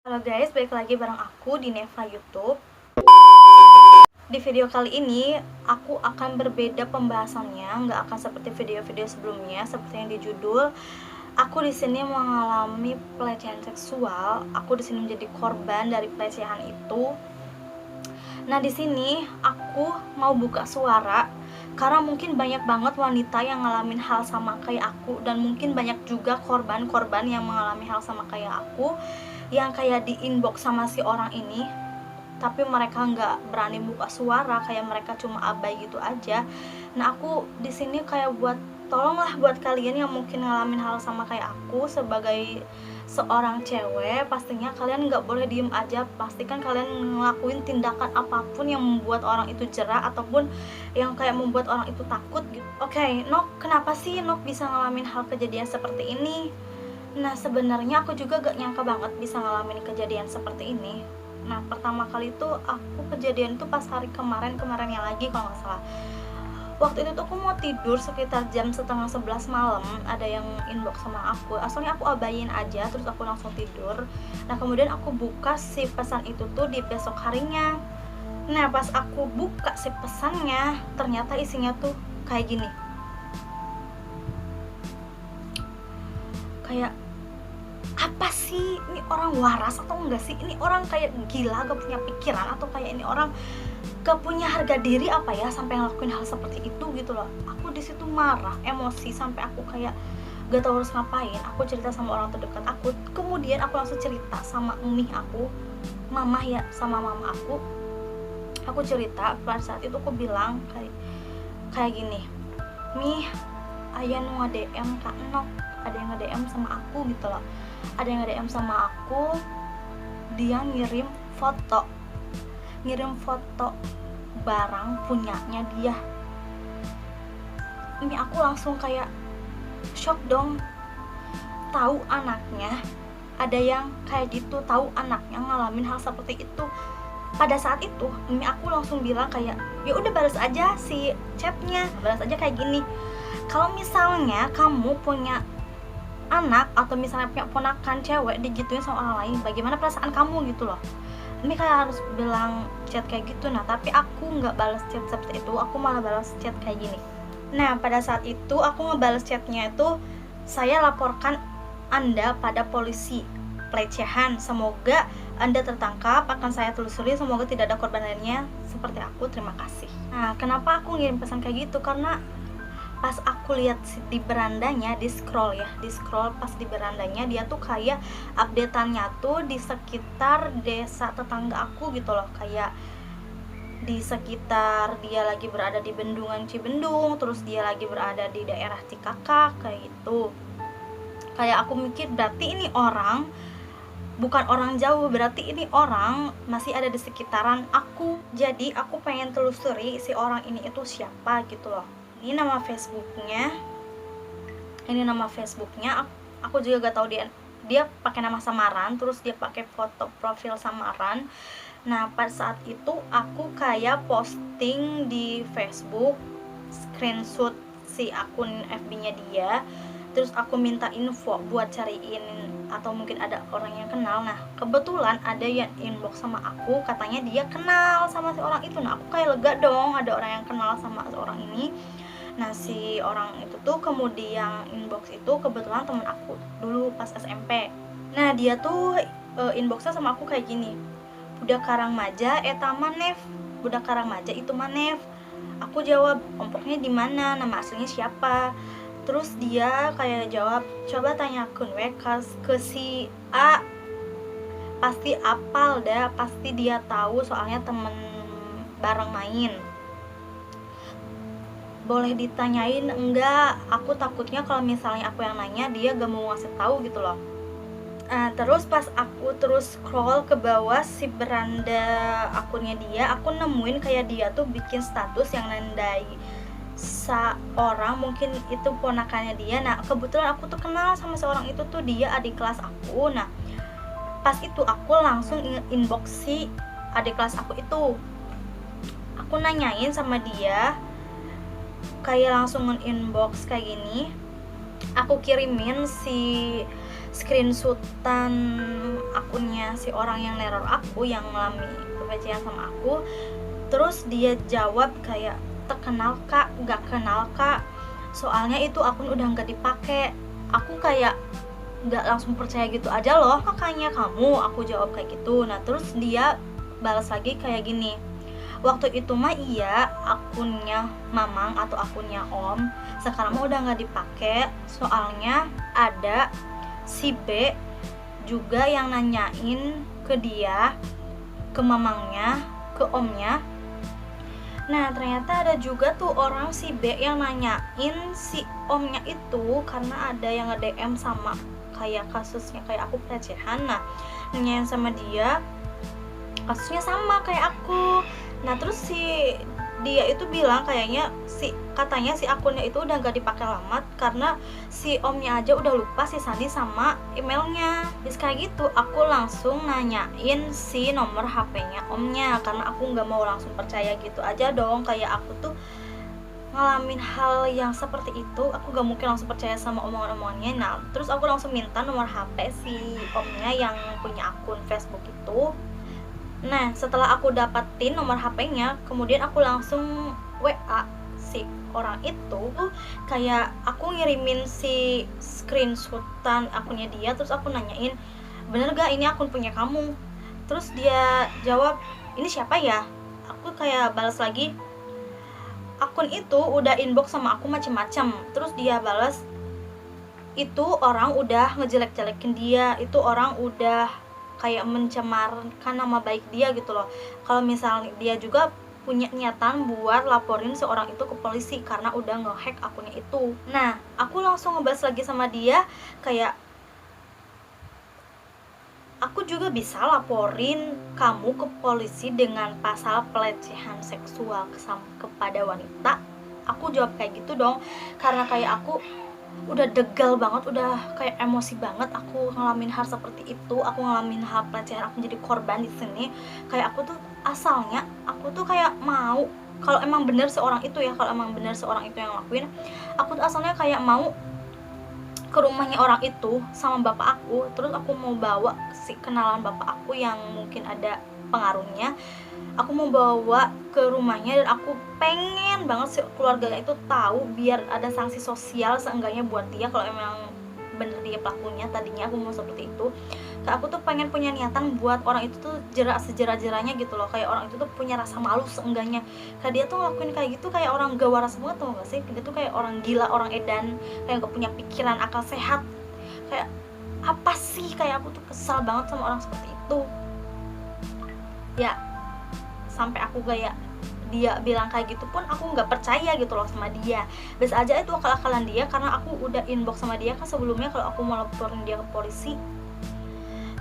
Halo guys, balik lagi bareng aku di Neva YouTube. Di video kali ini aku akan berbeda pembahasannya, nggak akan seperti video-video sebelumnya. Seperti yang di judul, aku di sini mengalami pelecehan seksual. Aku di sini menjadi korban dari pelecehan itu. Nah, di sini aku mau buka suara karena mungkin banyak banget wanita yang ngalamin hal sama kayak aku, dan mungkin banyak juga korban-korban yang mengalami hal sama kayak aku, yang kayak di inbox sama si orang ini tapi mereka nggak berani buka suara, kayak mereka cuma abai gitu aja. Nah, aku di sini kayak tolonglah buat kalian yang mungkin ngalamin hal sama kayak aku. Sebagai seorang cewek, pastinya kalian nggak boleh diem aja. Pastikan kalian ngelakuin tindakan apapun yang membuat orang itu jerah ataupun yang kayak membuat orang itu takut gitu. Oke, Nok, kenapa sih Nok bisa ngalamin hal kejadian seperti ini? Nah, sebenarnya aku juga gak nyangka banget bisa ngalamin kejadian seperti ini. Nah, pertama kali tuh aku kejadian tuh pas hari kemarinnya lagi kalau nggak salah. Waktu itu tuh aku mau tidur sekitar jam setengah 11 malam, ada yang inbox sama aku. Asalnya aku abayin aja, terus aku langsung tidur. Nah, kemudian aku buka si pesan itu tuh di besok harinya. Nah, pas aku buka si pesannya, ternyata isinya tuh kayak gini. Kayak, apa sih, ini orang waras atau enggak sih? Ini orang kayak gila, gak punya pikiran, atau kayak ini orang gak punya harga diri apa ya sampai ngelakuin hal seperti itu gitu loh. Aku di situ marah, emosi, sampai aku kayak gak tahu harus ngapain. Aku cerita sama orang terdekat aku, kemudian aku langsung cerita sama umi aku, mama ya, sama mama aku. Aku cerita, pada saat itu aku bilang kayak gini, "Mi, aya nu nge-DM Kak Nok, ada yang nge-DM sama aku gitu loh. Ada yang nge-DM sama aku, dia ngirim foto barang punyanya dia." Ini aku langsung kayak shock dong. Tahu anaknya ada yang kayak gitu, tahu anaknya ngalamin hal seperti itu. Pada saat itu ini aku langsung bilang kayak, ya udah balas aja si chatnya, balas aja kayak gini, "Kalau misalnya kamu punya anak atau misalnya punya ponakan cewek digituin sama orang lain, bagaimana perasaan kamu?" gitu loh. Ini kayak harus bilang chat kayak gitu. Nah, tapi aku nggak balas chat seperti itu, aku malah balas chat kayak gini. Nah, pada saat itu aku ngebalas chatnya itu, "Saya laporkan Anda pada polisi pelecehan, semoga Anda tertangkap, akan saya telusuri, semoga tidak ada korban lainnya seperti aku, terima kasih." Nah, kenapa aku ngirim pesan kayak gitu? Karena pas aku lihat di berandanya, di scroll pas di berandanya, dia tuh kayak updateannya tuh di sekitar desa tetangga aku gitu loh, kayak di sekitar dia lagi berada di Bendungan Cibendung, terus dia lagi berada di daerah Cikakak kayak gitu. Kayak aku mikir, berarti ini orang bukan orang jauh, berarti ini orang masih ada di sekitaran aku. Jadi aku pengen telusuri si orang ini itu siapa gitu loh. Ini nama Facebooknya, aku juga gak tahu dia pakai nama samaran, terus dia pakai foto profil samaran. Nah, pada saat itu aku kayak posting di Facebook screenshot si akun FB-nya dia, terus aku minta info buat cariin atau mungkin ada orang yang kenal. Nah, kebetulan ada yang inbox sama aku, katanya dia kenal sama si orang itu. Nah, aku kayak lega dong, ada orang yang kenal sama seorang ini. Nah, si orang itu tuh kemudian inbox itu kebetulan temen aku dulu pas SMP. Nah, dia tuh inboxnya sama aku kayak gini, "Budak Karangmaja eta manef, budak Karangmaja itu manef." Aku jawab, "Ompoknya di mana? Nama aslinya siapa?" Terus dia kayak jawab, "Coba tanyakeun we ke si A, pasti apal dah, pasti dia tahu, soalnya temen bareng main. Boleh ditanyain enggak? Aku takutnya kalau misalnya aku yang nanya dia gak mau ngasih tahu gitu loh." Terus pas aku terus scroll ke bawah si beranda akunnya dia, aku nemuin kayak dia tuh bikin status yang nandai seorang, mungkin itu ponakannya dia. Nah, kebetulan aku tuh kenal sama seorang itu tuh, dia adik kelas aku. Nah, pas itu aku langsung inbox si adik kelas aku itu. Aku nanyain sama dia, kayak langsung inbox kayak gini. Aku kirimin si screenshotan akunnya si orang yang neror aku, yang ngalami pelecehan sama aku. Terus dia jawab kayak, terkenal kak, gak kenal kak, soalnya itu akun udah gak dipakai. Aku kayak gak langsung percaya gitu aja loh, makanya kamu, aku jawab kayak gitu. Nah terus dia balas lagi kayak gini, waktu itu mah iya akunnya mamang atau akunnya om, sekarang mah udah gak dipakai, soalnya ada si B juga yang nanyain ke dia, ke mamangnya, ke omnya. Nah ternyata ada juga tuh orang si B yang nanyain si omnya itu, karena ada yang nge-DM sama kayak kasusnya kayak aku pelecehan. Nah nanyain sama dia, kasusnya sama kayak aku. Nah terus si dia itu bilang katanya si akunnya itu udah gak dipakai lama karena si omnya aja udah lupa si Sandi sama emailnya. Terus kayak gitu aku langsung nanyain si nomor HP-nya omnya, karena aku gak mau langsung percaya gitu aja dong, kayak aku tuh ngalamin hal yang seperti itu, aku gak mungkin langsung percaya sama omongan-omongannya. Nah terus aku langsung minta nomor HP si omnya yang punya akun Facebook itu. Nah setelah aku dapetin nomor HP-nya, kemudian aku langsung WA si orang itu, kayak aku ngirimin si screenshotan akunnya dia. Terus aku nanyain, bener gak ini akun punya kamu? Terus dia jawab, ini siapa ya? Aku kayak balas lagi, akun itu udah inbox sama aku macem-macem. Terus dia balas, itu orang udah ngejelek-jelekin dia, itu orang udah kayak mencemarkan nama baik dia gitu loh. Kalau misalnya dia juga punya niatan buat laporin seorang itu ke polisi karena udah ngehack akunnya itu. Nah aku langsung ngebahas lagi sama dia kayak, aku juga bisa laporin kamu ke polisi dengan pasal pelecehan seksual kepada wanita. Aku jawab kayak gitu dong, karena kayak aku udah degal banget, udah kayak emosi banget aku ngalamin hal seperti itu. Aku ngalamin hal pelecehan, aku jadi korban di sini. Kayak aku tuh asalnya aku tuh kayak mau, kalau emang bener seorang itu ya, kalau emang bener seorang itu yang ngelakuin, aku tuh asalnya kayak mau ke rumahnya orang itu sama bapak aku. Terus aku mau bawa si kenalan bapak aku yang mungkin ada pengaruhnya, aku mau bawa ke rumahnya, dan aku pengen banget si keluarganya itu tahu biar ada sanksi sosial seenggaknya buat dia kalau emang bener dia pelakunya. Tadinya aku mau seperti itu, kayak aku tuh pengen punya niatan buat orang itu tuh jerak sejerah-jerahnya gitu loh, kayak orang itu tuh punya rasa malu seenggaknya. Kayak dia tuh ngelakuin kayak gitu kayak orang gak waras banget, tau gak sih? Dia tuh kayak orang gila, orang edan, kayak gak punya pikiran akal sehat. Kayak apa sih, kayak aku tuh kesal banget sama orang seperti itu ya. Sampai aku kayak dia bilang kayak gitu pun aku nggak percaya gitu loh sama dia. Bisa aja itu akal-akalan dia, karena aku udah inbox sama dia kan sebelumnya kalau aku mau laporin dia ke polisi.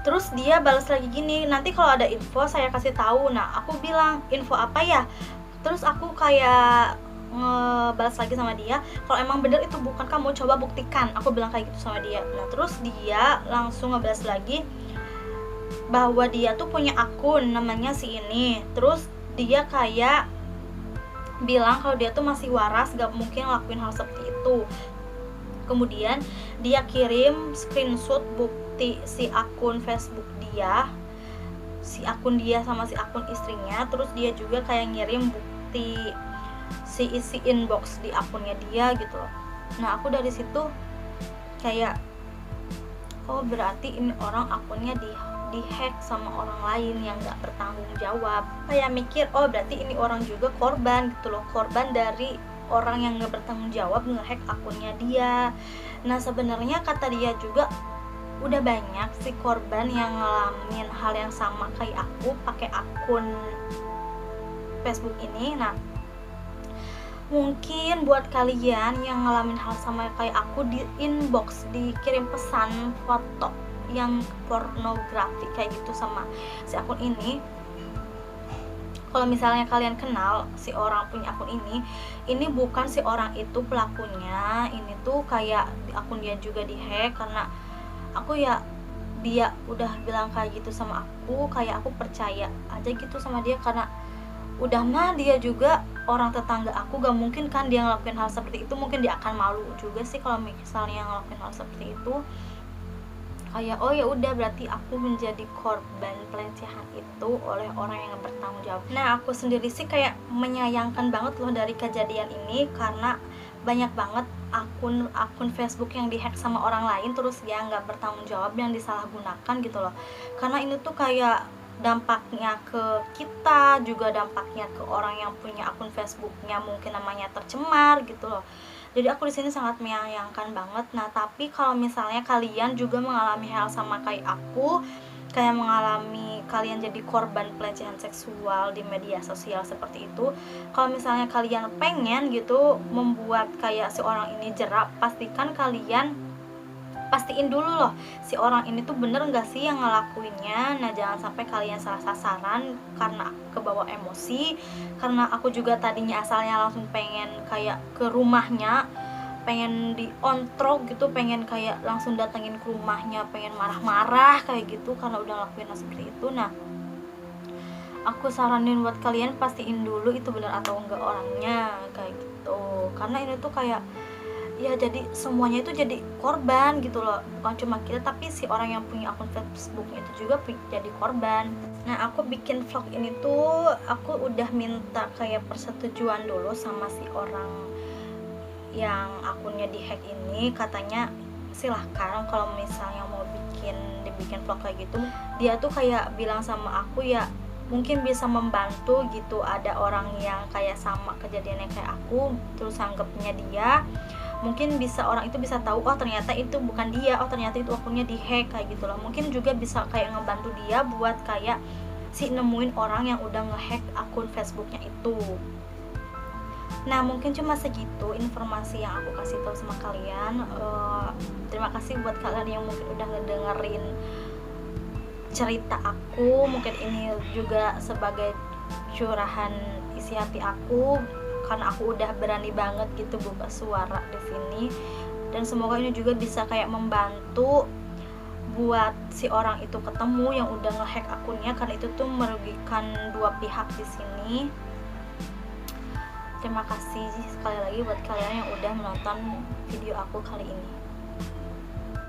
Terus dia balas lagi gini, nanti kalau ada info saya kasih tahu. Nah aku bilang, info apa ya? Terus aku kayak ngebalas lagi sama dia, kalau emang bener itu bukan kamu, coba buktikan. Aku bilang kayak gitu sama dia. Nah terus dia langsung ngebalas lagi bahwa dia tuh punya akun namanya si ini. Terus dia kayak bilang kalau dia tuh masih waras, gak mungkin ngelakuin hal seperti itu. Kemudian dia kirim screenshot bukti si akun Facebook dia, si akun dia sama si akun istrinya. Terus dia juga kayak ngirim bukti si isi inbox di akunnya dia gitu loh. Nah aku dari situ kayak, oh berarti ini orang akunnya dihack sama orang lain yang gak bertanggung jawab. Kayak mikir, oh berarti ini orang juga korban gitu loh, korban dari orang yang gak bertanggung jawab ngehack akunnya dia. Nah sebenarnya kata dia juga udah banyak sih korban yang ngalamin hal yang sama kayak aku pakai akun Facebook ini. Nah mungkin buat kalian yang ngalamin hal sama kayak aku, di inbox dikirim pesan foto yang pornografi kayak gitu sama si akun ini, kalau misalnya kalian kenal si orang punya akun ini bukan si orang itu pelakunya. Ini tuh kayak akun dia juga dihack, karena aku ya, dia udah bilang kayak gitu sama aku, kayak aku percaya aja gitu sama dia, karena udah mah dia juga orang tetangga aku, gak mungkin kan dia ngelakuin hal seperti itu. Mungkin dia akan malu juga sih kalau misalnya ngelakuin hal seperti itu. kayak oh ya udah berarti aku menjadi korban pelecehan itu oleh orang yang bertanggung jawab. Nah aku sendiri sih kayak menyayangkan banget loh dari kejadian ini, karena banyak banget akun Facebook yang dihack sama orang lain terus ya nggak bertanggung jawab, yang disalahgunakan gitu loh. Karena ini tuh kayak dampaknya ke kita juga, dampaknya ke orang yang punya akun Facebooknya mungkin namanya tercemar gitu loh. Jadi aku di sini sangat menyayangkan banget. Nah tapi kalau misalnya kalian juga mengalami hal sama kayak aku, kayak mengalami kalian jadi korban pelecehan seksual di media sosial seperti itu, kalau misalnya kalian pengen gitu membuat kayak si orang ini jerak, pastikan kalian pastiin dulu loh si orang ini tuh bener nggak sih yang ngelakuinnya. Nah jangan sampai kalian salah sasaran karena kebawa emosi. Karena aku juga tadinya asalnya langsung pengen kayak ke rumahnya, pengen diontrok gitu, pengen kayak langsung datengin ke rumahnya, pengen marah-marah kayak gitu karena udah ngelakuin seperti itu. Nah aku saranin buat kalian pastiin dulu itu benar atau enggak orangnya kayak gitu, karena ini tuh kayak ya jadi semuanya itu jadi korban gitu loh, bukan cuma kita tapi si orang yang punya akun Facebooknya itu juga jadi korban. Nah aku bikin vlog ini tuh aku udah minta kayak persetujuan dulu sama si orang yang akunnya dihack ini. Katanya silahkan kalau misalnya mau dibikin vlog kayak gitu. Dia tuh kayak bilang sama aku ya mungkin bisa membantu gitu, ada orang yang kayak sama kejadiannya kayak aku terus anggapnya dia, mungkin bisa orang itu bisa tahu oh ternyata itu bukan dia, oh ternyata itu akunnya dihack kayak gitu loh. Mungkin juga bisa kayak ngebantu dia buat kayak si nemuin orang yang udah ngehack akun Facebooknya itu. Nah mungkin cuma segitu informasi yang aku kasih tahu sama kalian. Terima kasih buat kalian yang mungkin udah ngedengerin cerita aku. Mungkin ini juga sebagai curahan isi hati aku, karena aku udah berani banget gitu buka suara di sini. Dan semoga ini juga bisa kayak membantu buat si orang itu ketemu yang udah ngehack akunnya, karena itu tuh merugikan dua pihak di sini. Terima kasih sekali lagi buat kalian yang udah menonton video aku kali ini.